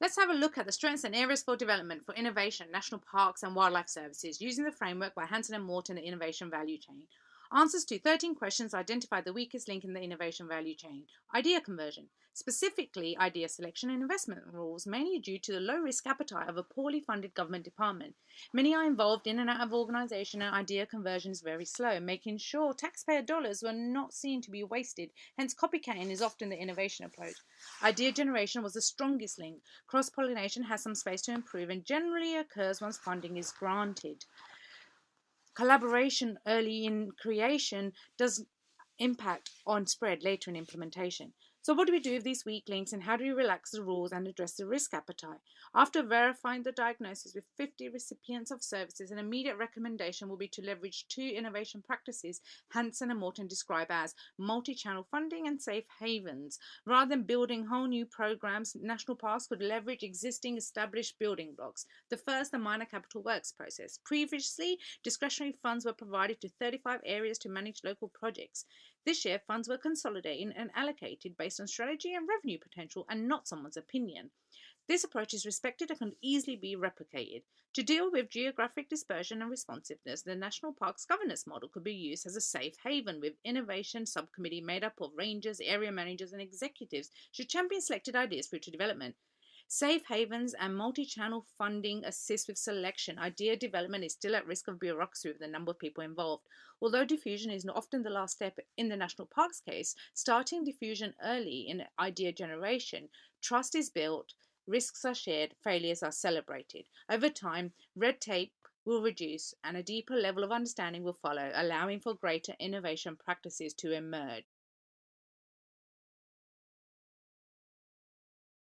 Let's have a look at the strengths and areas for development for innovation, national parks and wildlife services using the framework by Hanson and Morton, the innovation value chain. Answers to 13 questions identify the weakest link in the innovation value chain. Idea conversion, specifically idea selection and investment rules, mainly due to the low risk appetite of a poorly funded government department. Many are involved in and out of organisation, and idea conversion is very slow, making sure taxpayer dollars were not seen to be wasted. Hence, copycatting is often the innovation approach. Idea generation was the strongest link. Cross pollination has some space to improve and generally occurs once funding is granted. Collaboration early in creation does impact on spread later in implementation. So, what do we do with these weak links and how do we relax the rules and address the risk appetite? After verifying the diagnosis with 50 recipients of services, an immediate recommendation will be to leverage two innovation practices Hanson and Morton describe as multi channel funding and safe havens. Rather than building whole new programs, national parks could leverage existing established building blocks. The first, the minor capital works process. Previously, discretionary funds were provided to 35 areas to manage local projects. This year, funds were consolidated and allocated based on strategy and revenue potential and not someone's opinion. This approach is respected and can easily be replicated. To deal with geographic dispersion and responsiveness, the National Parks governance model could be used as a safe haven with innovation subcommittee made up of rangers, area managers, and executives should champion selected ideas for future development. Safe havens and multi-channel funding assist with selection. Idea development is still at risk of bureaucracy with the number of people involved. Although diffusion is often the last step in the national parks case, starting diffusion early in idea generation, trust is built, risks are shared, failures are celebrated. Over time, red tape will reduce and a deeper level of understanding will follow, allowing for greater innovation practices to emerge.